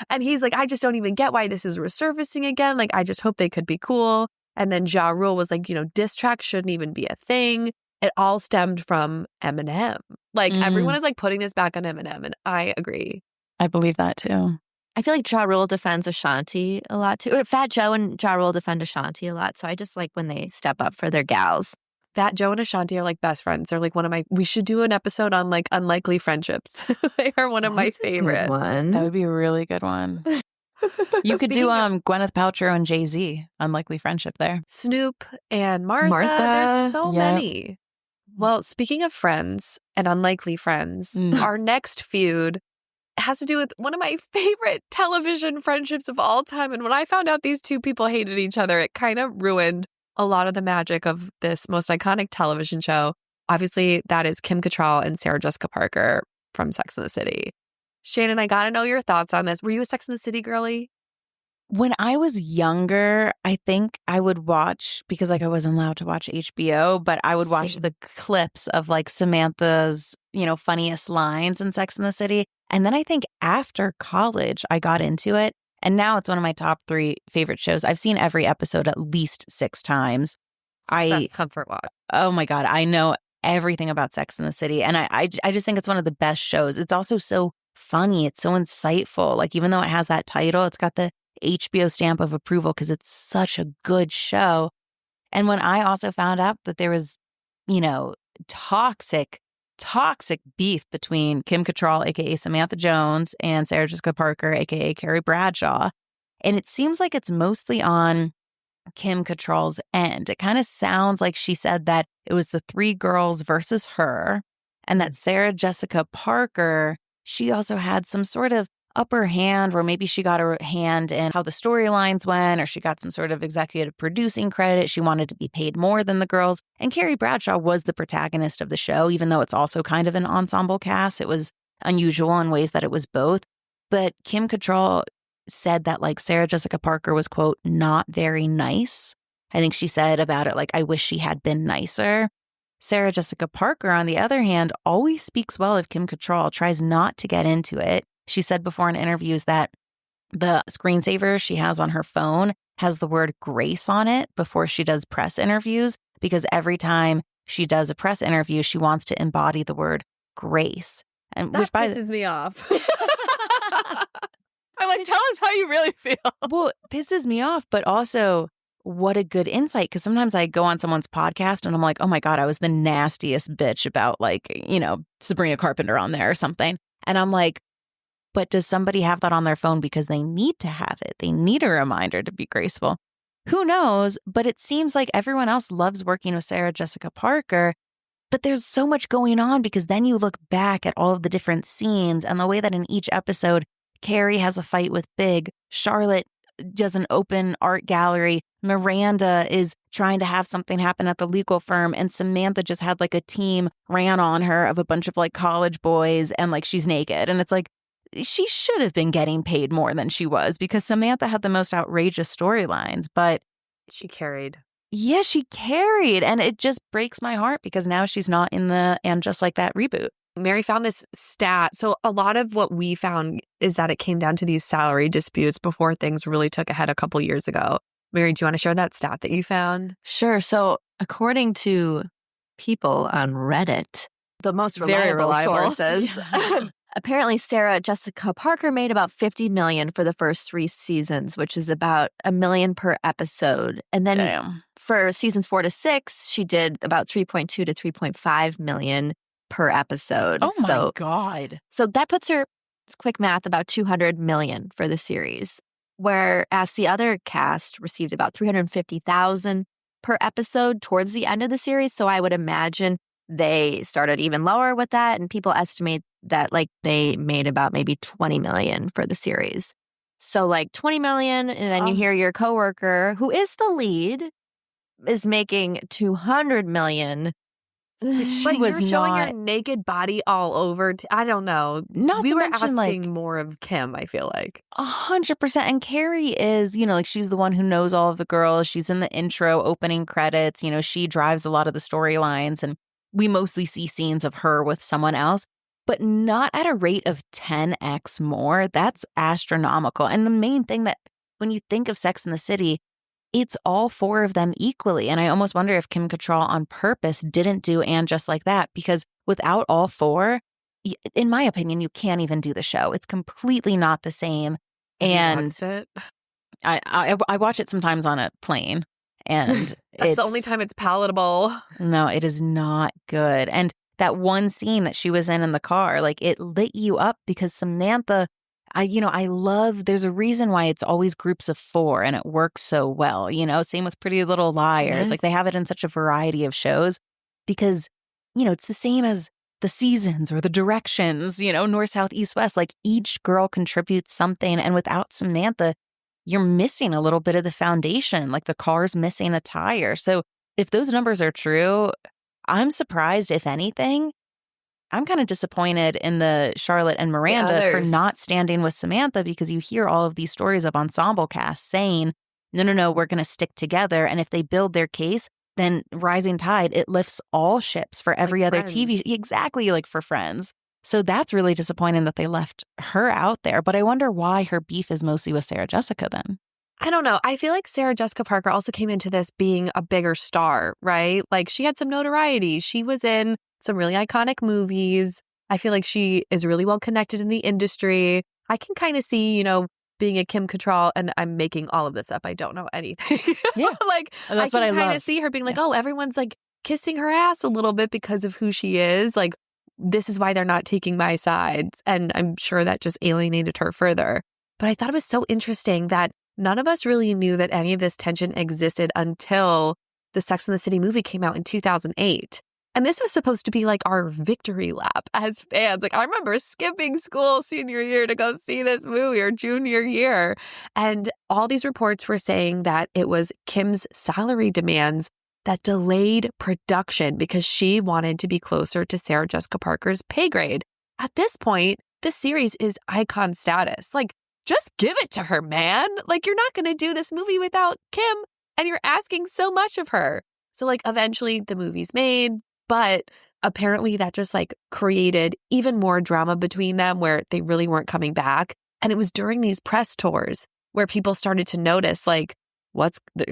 And he's like, I just don't even get why this is resurfacing again. Like, I just hope they could be cool. And then Ja Rule was like, you know, diss tracks shouldn't even be a thing. It all stemmed from Eminem. Like, everyone is like putting this back on Eminem, and I agree. I believe that too. I feel like Ja Rule defends Ashanti a lot too. Or Fat Joe and Ja Rule defend Ashanti a lot. So I just like when they step up for their gals. Fat Joe and Ashanti are like best friends. They're like we should do an episode on like unlikely friendships. They are one of my favorite. That would be a really good one. You could do Gwyneth Paltrow and Jay-Z, unlikely friendship there. Snoop and Martha. There's so many. Well, speaking of friends and unlikely friends, our next feud has to do with one of my favorite television friendships of all time. And when I found out these two people hated each other, it kind of ruined a lot of the magic of this most iconic television show. Obviously, that is Kim Cattrall and Sarah Jessica Parker from Sex and the City. Shannon, I got to know your thoughts on this. Were you a Sex and the City girly? When I was younger, I think I would watch, because like I wasn't allowed to watch HBO, but I would watch the clips of like Samantha's, you know, funniest lines in Sex and the City. And then I think after college, I got into it. And now it's one of my top 3 favorite shows. I've seen every episode at least 6 times. That's comfort watch. Oh my God. I know everything about Sex and the City. And I just think it's one of the best shows. It's also so funny. It's so insightful. Like, even though it has that title, it's got the HBO stamp of approval because it's such a good show. And when I also found out that there was, you know, toxic beef between Kim Cattrall, aka Samantha Jones, and Sarah Jessica Parker, aka Carrie Bradshaw, and it seems like it's mostly on Kim Cattrall's end. It kind of sounds like she said that it was the 3 girls versus her, and that Sarah Jessica Parker, she also had some sort of upper hand where maybe she got her hand in how the storylines went, or she got some sort of executive producing credit. She wanted to be paid more than the girls. And Carrie Bradshaw was the protagonist of the show, even though it's also kind of an ensemble cast. It was unusual in ways that it was both. But Kim Cattrall said that like Sarah Jessica Parker was, quote, not very nice. I think she said about it, like, I wish she had been nicer. Sarah Jessica Parker, on the other hand, always speaks well of Kim Cattrall, tries not to get into it. She said before in interviews that the screensaver she has on her phone has the word grace on it before she does press interviews, because every time she does a press interview, she wants to embody the word grace. And that pisses me off. I'm like, tell us how you really feel. Well, it pisses me off, but also what a good insight. Because sometimes I go on someone's podcast and I'm like, oh my God, I was the nastiest bitch about like, you know, Sabrina Carpenter on there or something. And I'm like, but does somebody have that on their phone because they need to have it? They need a reminder to be graceful. Who knows? But it seems like everyone else loves working with Sarah Jessica Parker. But there's so much going on because then you look back at all of the different scenes and the way that in each episode, Carrie has a fight with Big, Charlotte does an open art gallery, Miranda is trying to have something happen at the legal firm, and Samantha just had like a team ran on her of a bunch of like college boys and like she's naked. And it's like, she should have been getting paid more than she was because Samantha had the most outrageous storylines, but she carried. Yeah, she carried. And it just breaks my heart because now she's not in the And Just Like That reboot. Mary found this stat. So a lot of what we found is that it came down to these salary disputes before things really took a head a couple years ago. Mary, do you want to share that stat that you found? Sure. So according to people on Reddit, the most reliable sources, apparently Sarah Jessica Parker made about $50 million for the first 3 seasons, which is about $1 million per episode. And then for seasons 4 to 6, she did about $3.2 to $3.5 million per episode. Oh my God. So that puts her, it's quick math, about $200 million for the series. Whereas the other cast received about $350,000 per episode towards the end of the series. So I would imagine they started even lower with that. And people estimate that like they made about maybe $20 million for the series. So like $20 million. And then you hear your coworker, who is the lead, is making $200 million. But you're showing your naked body all over. I don't know. We were asking more of Kim, I feel like. 100%. And Carey is, like she's the one who knows all of the girls. She's in the intro opening credits. She drives a lot of the storylines. And we mostly see scenes of her with someone else, but not at a rate of 10x more. That's astronomical. And the main thing that when you think of Sex and the City, it's all 4 of them equally. And I almost wonder if Kim Cattrall on purpose didn't do And Just Like That, because without all 4, in my opinion, you can't even do the show. It's completely not the same. And I watch it sometimes on a plane, and that's the only time it's palatable. No, it is not good. And that one scene that she was in the car, like it lit you up because Samantha, I love, there's a reason why it's always groups of 4 and it works so well, same with Pretty Little Liars. Yes. Like they have it in such a variety of shows because, it's the same as the seasons or the directions, north, south, east, west. Like each girl contributes something. And without Samantha, you're missing a little bit of the foundation, like the car's missing a tire. So if those numbers are true, I'm surprised, if anything. I'm kind of disappointed in the Charlotte and Miranda for not standing with Samantha, because you hear all of these stories of ensemble casts saying, no, we're going to stick together. And if they build their case, then rising tide, it lifts all ships for every other TV. Exactly, like for Friends. So that's really disappointing that they left her out there. But I wonder why her beef is mostly with Sarah Jessica then. I don't know. I feel like Sarah Jessica Parker also came into this being a bigger star, right? Like she had some notoriety. She was in some really iconic movies. I feel like she is really well connected in the industry. I can kind of see, being a Kim Cattrall, and I'm making all of this up. I don't know anything. Yeah. Like that's I can kind of see her being like, oh, everyone's like kissing her ass a little bit because of who she is. Like, this is why they're not taking my sides. And I'm sure that just alienated her further. But I thought it was so interesting that none of us really knew that any of this tension existed until the Sex and the City movie came out in 2008. And this was supposed to be like our victory lap as fans. Like I remember skipping school senior year to go see this movie, or junior year. And all these reports were saying that it was Kim's salary demands that delayed production because she wanted to be closer to Sarah Jessica Parker's pay grade. At this point, this series is icon status. Like, just give it to her, man. Like, you're not going to do this movie without Kim, and you're asking so much of her. So like eventually the movie's made, but apparently that just like created even more drama between them where they really weren't coming back. And it was during these press tours where people started to notice like,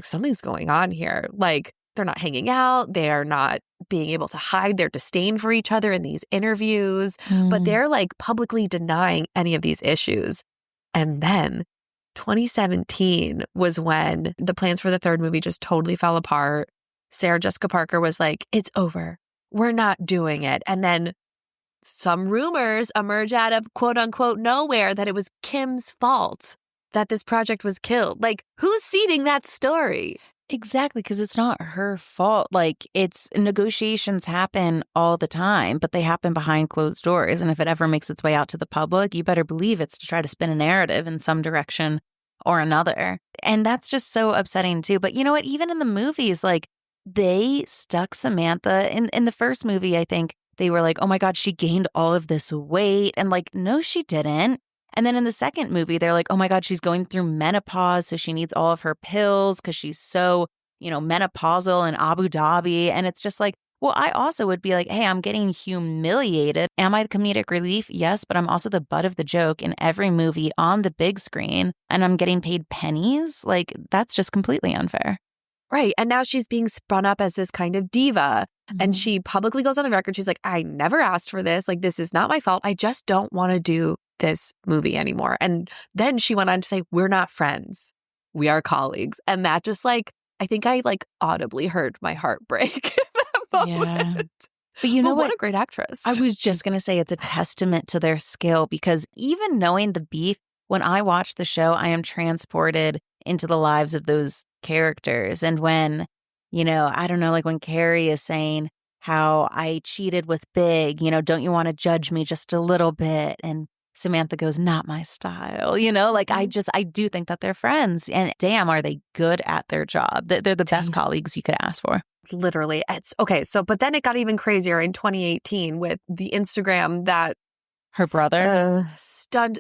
something's going on here. Like they're not hanging out. They are not being able to hide their disdain for each other in these interviews, but they're like publicly denying any of these issues. And then 2017 was when the plans for the third movie just totally fell apart. Sarah Jessica Parker was like, it's over. We're not doing it. And then some rumors emerge out of quote unquote nowhere that it was Kim's fault that this project was killed. Like, who's seeding that story? Exactly, because it's not her fault. Like, negotiations happen all the time, but they happen behind closed doors. And if it ever makes its way out to the public, you better believe it's to try to spin a narrative in some direction or another. And that's just so upsetting too. But you know what? Even in the movies, like, they stuck Samantha in the first movie. I think they were like, oh my God, she gained all of this weight. And like, no, she didn't. And then in the second movie, they're like, oh my God, she's going through menopause. So she needs all of her pills because she's so, menopausal in Abu Dhabi. And it's just like, Well, I also would be like, hey, I'm getting humiliated. Am I the comedic relief? Yes, but I'm also the butt of the joke in every movie on the big screen, and I'm getting paid pennies. Like, that's just completely unfair. Right. And now she's being spun up as this kind of diva. And she publicly goes on the record. She's like, I never asked for this. Like, this is not my fault. I just don't want to do this movie anymore. And then she went on to say, we're not friends. We are colleagues. And that just like, I think I like audibly heard my heart break. Yeah. But you know what a great actress. I was just going to say it's a testament to their skill, because even knowing the beef, when I watch the show, I am transported into the lives of those characters. And when, you know, I don't know, like when Carrie is saying how I cheated with Big, you know, don't you want to judge me just a little bit? And Samantha goes, not my style, you know, like I do think that they're friends, and damn, are they good at their job. They're the best colleagues you could ask for. Literally. It's okay. So, but then it got even crazier in 2018 with the Instagram that her brother stunned.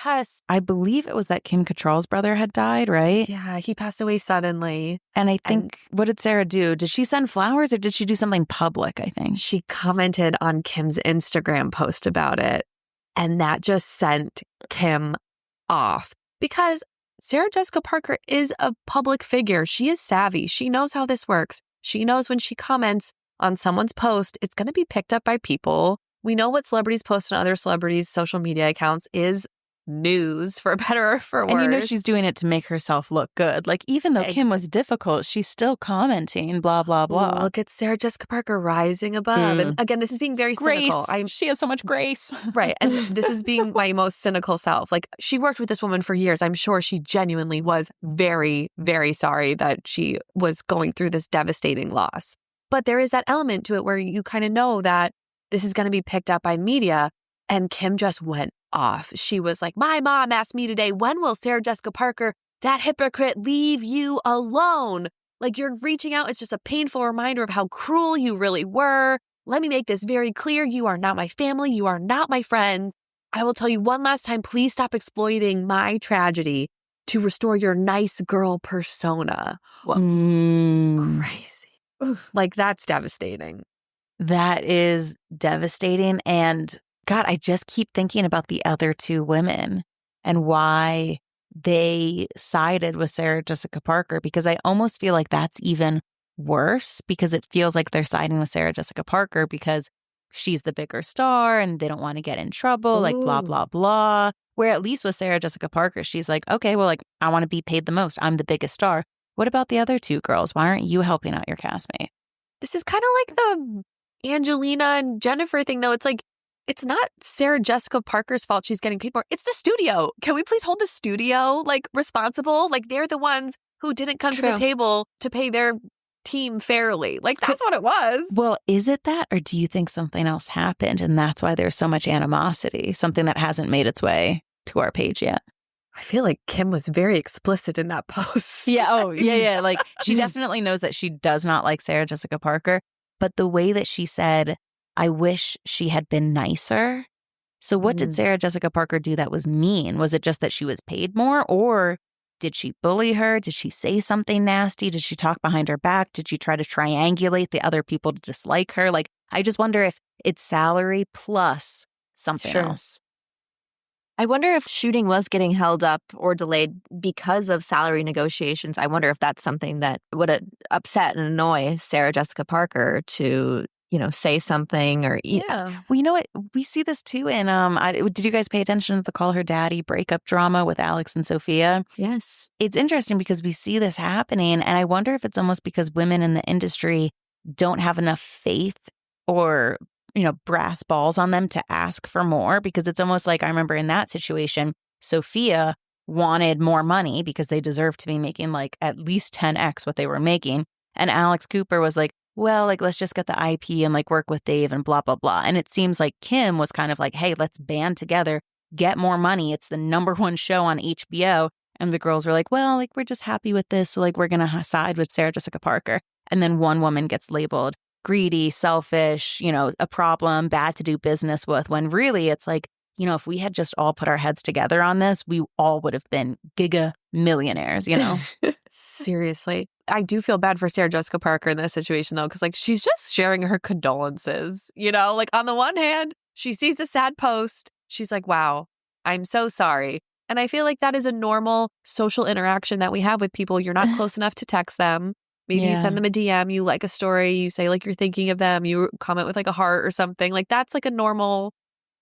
Yes. I believe it was that Kim Cattrall's brother had died, right? Yeah. He passed away suddenly. And I think, what did Sarah do? Did she send flowers or did she do something public, I think? She commented on Kim's Instagram post about it. And that just sent Kim off, because Sarah Jessica Parker is a public figure. She is savvy. She knows how this works. She knows when she comments on someone's post, it's going to be picked up by people. We know what celebrities post on other celebrities' social media accounts is news, for better or for worse. And you know she's doing it to make herself look good. Like, even though Kim was difficult, she's still commenting, blah, blah, blah. Look at Sarah Jessica Parker rising above. And again, this is being very cynical. She has so much grace. Right. And this is being my most cynical self. Like, she worked with this woman for years. I'm sure she genuinely was very, very sorry that she was going through this devastating loss. But there is that element to it where you kind of know that this is going to be picked up by media. And Kim just went off. She was like, my mom asked me today, when will Sarah Jessica Parker, that hypocrite, leave you alone? Like, you're reaching out. It's just a painful reminder of how cruel you really were. Let me make this very clear. You are not my family. You are not my friend. I will tell you one last time, please stop exploiting my tragedy to restore your nice girl persona. Well, crazy. Like, that's devastating. That is devastating. And God, I just keep thinking about the other two women and why they sided with Sarah Jessica Parker, because I almost feel like that's even worse, because it feels like they're siding with Sarah Jessica Parker because she's the bigger star and they don't want to get in trouble, like blah, blah, blah. Where at least with Sarah Jessica Parker, she's like, okay, well, like, I want to be paid the most. I'm the biggest star. What about the other two girls? Why aren't you helping out your castmate? This is kind of like the Angelina and Jennifer thing, though. It's like, it's not Sarah Jessica Parker's fault she's getting paid more. It's the studio. Can we please hold the studio like responsible? Like, they're the ones who didn't come to the table to pay their team fairly. Like, that's what it was. Well, is it that, or do you think something else happened and that's why there's so much animosity, something that hasn't made its way to our page yet? I feel like Kim was very explicit in that post. Yeah. Oh, yeah. Like, she definitely knows that she does not like Sarah Jessica Parker, but the way that she said, I wish she had been nicer. So what did Sarah Jessica Parker do that was mean? Was it just that she was paid more, or did she bully her? Did she say something nasty? Did she talk behind her back? Did she try to triangulate the other people to dislike her? Like, I just wonder if it's salary plus something else. I wonder if shooting was getting held up or delayed because of salary negotiations. I wonder if that's something that would upset and annoy Sarah Jessica Parker to, you know, say something or... Yeah. Well, you know what? We see this too in... did you guys pay attention to the Call Her Daddy breakup drama with Alex and Sophia? Yes. It's interesting because we see this happening, and I wonder if it's almost because women in the industry don't have enough faith or, you know, brass balls on them to ask for more, because it's almost like, I remember in that situation, Sophia wanted more money because they deserved to be making like at least 10x what they were making. And Alex Cooper was like, well, like, let's just get the IP and like work with Dave and blah, blah, blah. And it seems like Kim was kind of like, hey, let's band together, get more money. It's the #1 show on HBO. And the girls were like, well, like, we're just happy with this. So like, we're going to side with Sarah Jessica Parker. And then one woman gets labeled greedy, selfish, you know, a problem, bad to do business with, when really it's like you know, if we had just all put our heads together on this, we all would have been giga millionaires, you know? Seriously. I do feel bad for Sarah Jessica Parker in this situation, though, because like she's just sharing her condolences, you know? Like on the one hand, she sees a sad post. She's like, wow, I'm so sorry. And I feel like that is a normal social interaction that we have with people. You're not close enough to text them. Maybe you send them a DM, you like a story, you say like you're thinking of them, you comment with like a heart or something. Like that's like a normal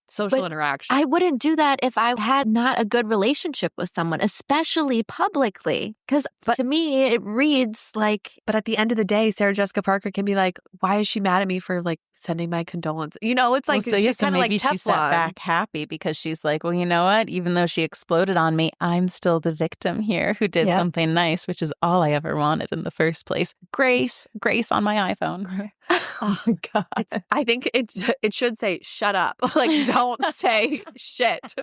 social interaction. I wouldn't do that if I had not a good relationship with someone, especially publicly. Because to me, it reads like... But at the end of the day, Sarah Jessica Parker can be like, why is she mad at me for like sending my condolences? You know, it's like, she's kind of like Teflon. She sat back happy because she's like, well, you know what? Even though she exploded on me, I'm still the victim here who did something nice, which is all I ever wanted in the first place. Grace on my iPhone. Oh my God. I think it should say, shut up. Like, don't say shit.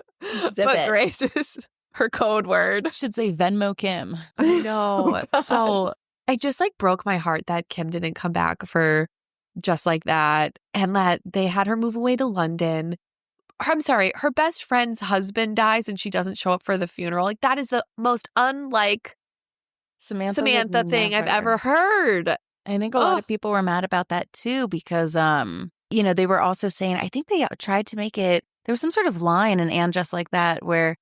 But Grace is her code word. It should say Venmo Kim. I know. So it just like broke my heart that Kim didn't come back for Just Like That and that they had her move away to London. I'm sorry, her best friend's husband dies and she doesn't show up for the funeral. Like that is the most unlike Samantha thing I've ever heard. I think a lot of people were mad about that too because, you know, they were also saying, I think they tried to make it, there was some sort of line in And Just Like That where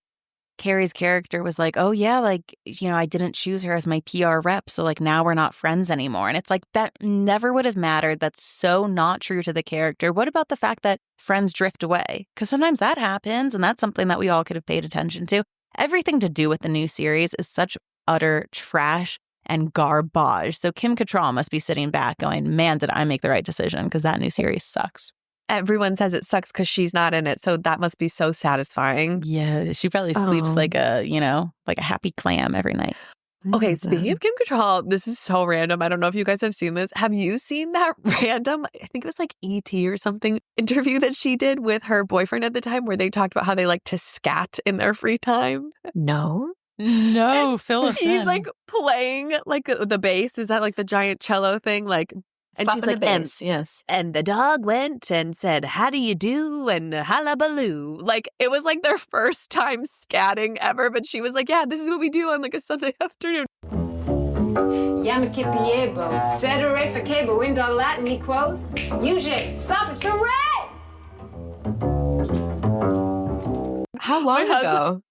Carrie's character was like, oh yeah, like, you know, I didn't choose her as my PR rep. So like now we're not friends anymore. And it's like, that never would have mattered. That's so not true to the character. What about the fact that friends drift away? Because sometimes that happens. And that's something that we all could have paid attention to. Everything to do with the new series is such utter trash and garbage. So Kim Cattrall must be sitting back going, man, did I make the right decision? Because that new series sucks. Everyone says it sucks because she's not in it. So that must be so satisfying. Yeah, she probably sleeps like a, you know, like a happy clam every night. Okay, speaking of Kim Cattrall, this is so random. I don't know if you guys have seen this. Have you seen that random, I think it was like E.T. or something, interview that she did with her boyfriend at the time where they talked about how they like to scat in their free time? No, fill us in. He's like playing like the bass. Is that like the giant cello thing? Like, and she's like, yes. And the dog went and said, how do you do? And hullabaloo. Like, it was like their first time scatting ever. But she was like, yeah, this is what we do on like a Sunday afternoon. Yama kipiebo, sedere facebo, in dog Latin he quoth, UJ, suffer How long ago?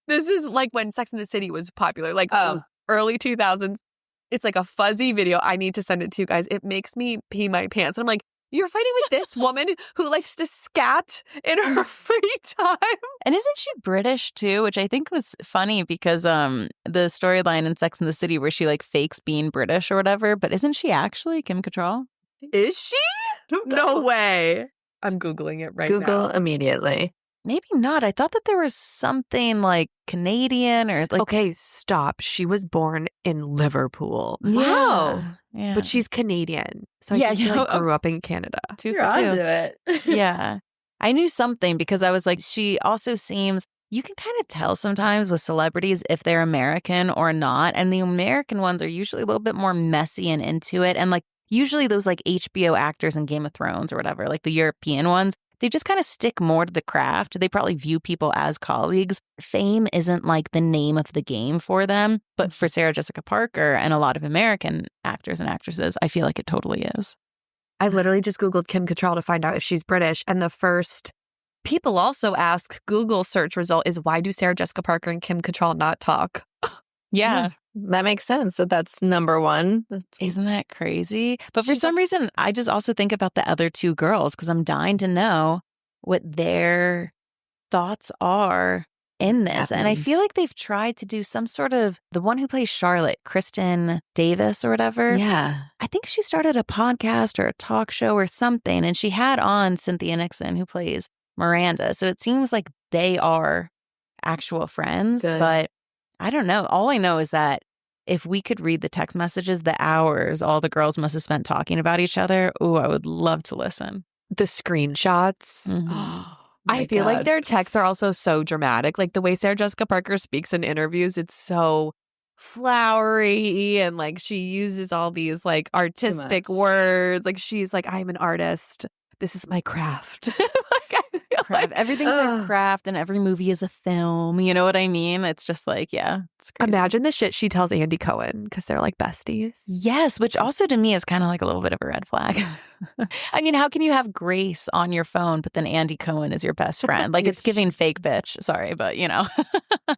This is like when Sex and the City was popular, like early 2000s. It's like a fuzzy video. I need to send it to you guys. It makes me pee my pants. And I'm like, you're fighting with this woman who likes to scat in her free time. And isn't she British too? Which I think was funny because the storyline in Sex and the City where she like fakes being British or whatever. But isn't she actually Kim Cattrall? Is she? No way. I'm Googling it right now. Google immediately. Maybe not. I thought that there was something like Canadian or like... Okay, stop. She was born in Liverpool. Wow. Yeah. But she's Canadian. So I think she like, grew up in Canada. You're onto it. Yeah. I knew something because I was like, she also seems... You can kind of tell sometimes with celebrities if they're American or not. And the American ones are usually a little bit more messy and into it. And like usually those like HBO actors in Game of Thrones or whatever, like the European ones, they just kind of stick more to the craft. They probably view people as colleagues. Fame isn't like the name of the game for them. But for Sarah Jessica Parker and a lot of American actors and actresses, I feel like it totally is. I literally just Googled Kim Cattrall to find out if she's British. And the first people also ask Google search result is, why do Sarah Jessica Parker and Kim Cattrall not talk? Yeah. That makes sense that's number one. Isn't that crazy? But for some reason, I just also think about the other two girls because I'm dying to know what their thoughts are in this. And I feel like they've tried to do some sort of, the one who plays Charlotte, Kristen Davis or whatever. Yeah. I think she started a podcast or a talk show or something. And she had on Cynthia Nixon, who plays Miranda. So it seems like they are actual friends. Good. But I don't know. All I know is that if we could read the text messages, the hours all the girls must have spent talking about each other, ooh, I would love to listen. The screenshots. Mm-hmm. I feel like their texts are also so dramatic. Like the way Sarah Jessica Parker speaks in interviews, it's so flowery and like she uses all these like artistic words. Like she's like, I'm an artist. This is my craft. Everything's a craft and every movie is a film. You know what I mean? It's just like, yeah, it's crazy. Imagine the shit she tells Andy Cohen because they're like besties. Yes, which also to me is kind of like a little bit of a red flag. I mean, how can you have Grace on your phone, but then Andy Cohen is your best friend? Like, it's giving fake bitch. Sorry, but you know.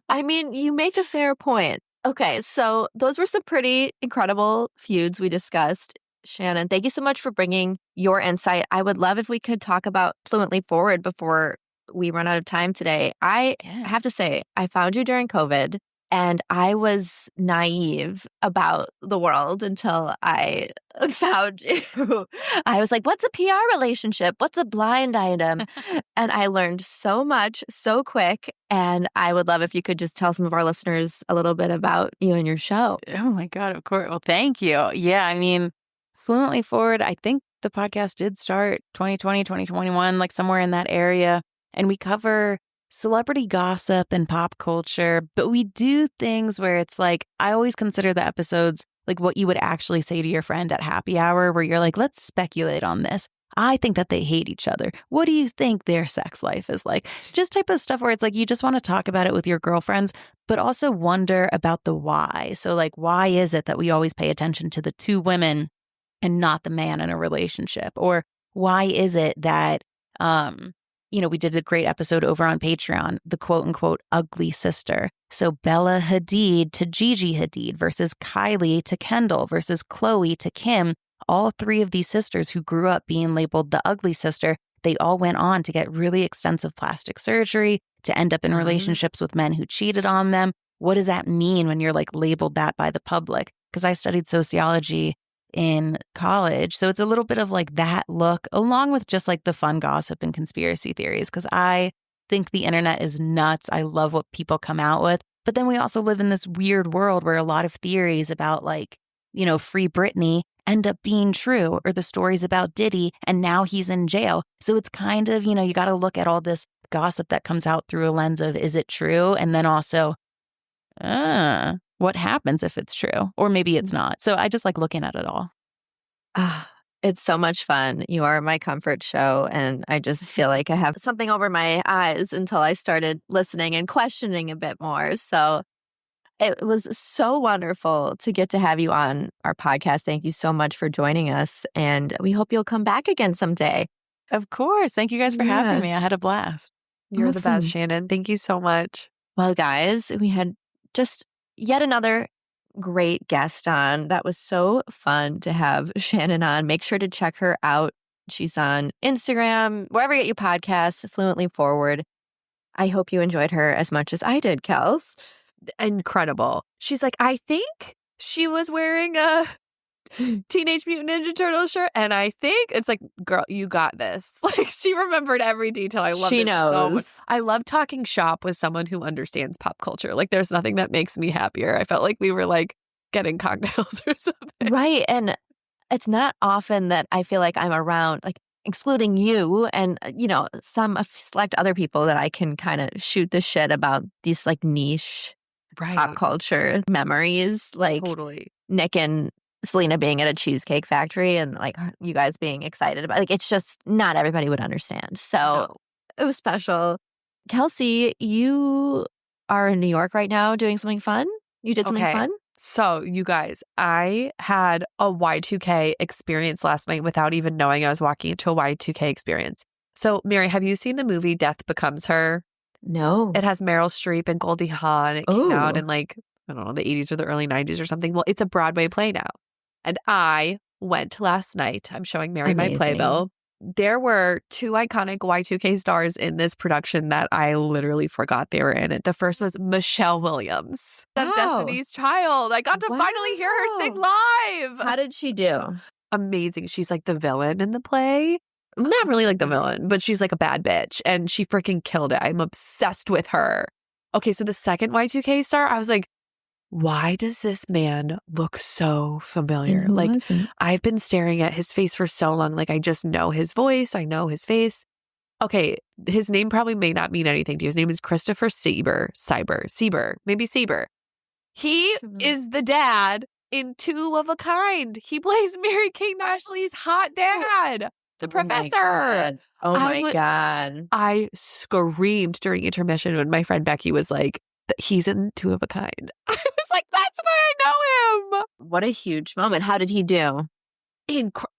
I mean, you make a fair point. Okay, so those were some pretty incredible feuds we discussed. Shannon, thank you so much for bringing your insight. I would love if we could talk about Fluently Forward before we run out of time today. I have to say, I found you during COVID, and I was naive about the world until I found you. I was like, what's a PR relationship? What's a blind item? And I learned so much so quick. And I would love if you could just tell some of our listeners a little bit about you and your show. Oh my God, of course. Well, thank you. Yeah, I mean, Fluently Forward, I think the podcast did start 2020, 2021, like somewhere in that area. And we cover celebrity gossip and pop culture, but we do things where it's like, I always consider the episodes like what you would actually say to your friend at happy hour, where you're like, let's speculate on this. I think that they hate each other. What do you think their sex life is like? Just type of stuff where it's like, you just want to talk about it with your girlfriends, but also wonder about the why. So like, why is it that we always pay attention to the two women and not the man in a relationship? Or why is it that, we did a great episode over on Patreon, the quote unquote ugly sister. So Bella Hadid to Gigi Hadid versus Kylie to Kendall versus Khloe to Kim. All three of these sisters who grew up being labeled the ugly sister, they all went on to get really extensive plastic surgery, to end up in relationships with men who cheated on them. What does that mean when you're like labeled that by the public? Because I studied sociology in college. So it's a little bit of like that look, along with just like the fun gossip and conspiracy theories, because I think the internet is nuts. I love what people come out with. But then we also live in this weird world where a lot of theories about like, Free Britney end up being true, or the stories about Diddy and now he's in jail. So it's kind of, you got to look at all this gossip that comes out through a lens of, is it true? And then also, what happens if it's true? Or maybe it's not. So I just like looking at it all. It's so much fun. You are my comfort show. And I just feel like I have something over my eyes until I started listening and questioning a bit more. So it was so wonderful to get to have you on our podcast. Thank you so much for joining us. And we hope you'll come back again someday. Of course. Thank you guys for having me. I had a blast. You're the best, Shannon. Thank you so much. Well, guys, we had just yet another great guest on. That was so fun to have Shannon on. Make sure to check her out. She's on Instagram, wherever you get your podcasts, Fluently Forward. I hope you enjoyed her as much as I did, Kels. Incredible. She's like, I think she was wearing a Teenage Mutant Ninja Turtle shirt, and I think it's like, girl, you got this. Like, she remembered every detail. I love it so much. I love talking shop with someone who understands pop culture. Like, there's nothing that makes me happier. I felt like we were like getting cocktails or something. Right. And it's not often that I feel like I'm around, like, excluding you and, some select other people that I can kind of shoot the shit about these like niche pop culture memories. Like Nick and Selena being at a cheesecake factory and like you guys being excited about, like, it's just not everybody would understand. So it was special. Kelsey, you are in New York right now doing something fun. You did something fun? So you guys, I had a Y2K experience last night without even knowing I was walking into a Y2K experience. So Mary, have you seen the movie Death Becomes Her? No. It has Meryl Streep and Goldie Hawn. It came out in like, I don't know, the 80s or the early 90s or something. Well, it's a Broadway play now. And I went last night. I'm showing Mary my playbill. There were two iconic Y2K stars in this production that I literally forgot they were in it. The first was Michelle Williams of Destiny's Child. I got to finally hear her sing live. How did she do? Amazing. She's like the villain in the play. Not really like the villain, but she's like a bad bitch. And she freaking killed it. I'm obsessed with her. Okay, so the second Y2K star, I was like, why does this man look so familiar? Like, I've been staring at his face for so long. Like, I just know his voice. I know his face. Okay, his name probably may not mean anything to you. His name is Christopher Sieber. Maybe Sieber. He is the dad in Two of a Kind. He plays Mary-Kate and Ashley's hot dad. the professor. Oh my God. I screamed during intermission when my friend Becky was like, he's in Two of a Kind. I was like, that's why I know him. What a huge moment. How did he do?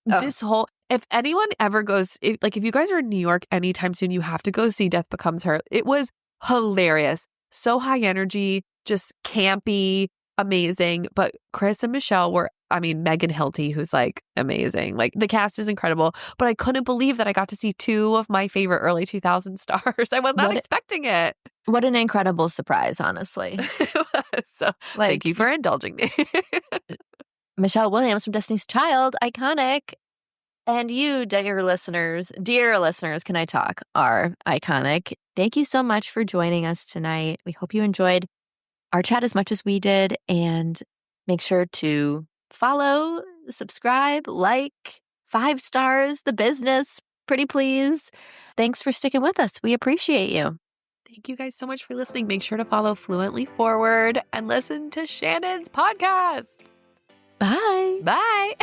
This whole, if anyone ever goes, if you guys are in New York anytime soon, you have to go see Death Becomes Her. It was hilarious. So high energy, just campy, amazing. But Chris and Michelle were, Megan Hilty, who's like amazing. Like the cast is incredible, but I couldn't believe that I got to see two of my favorite early 2000 stars. I was not expecting it. What an incredible surprise, honestly. So thank you for indulging me. Michelle Williams from Destiny's Child, iconic. And you, dear listeners, Can I Talk, are iconic. Thank you so much for joining us tonight. We hope you enjoyed our chat as much as we did. And make sure to follow, subscribe, like, 5 stars, the business, pretty please. Thanks for sticking with us. We appreciate you. Thank you guys so much for listening. Make sure to follow Fluently Forward and listen to Shannon's podcast. Bye. Bye.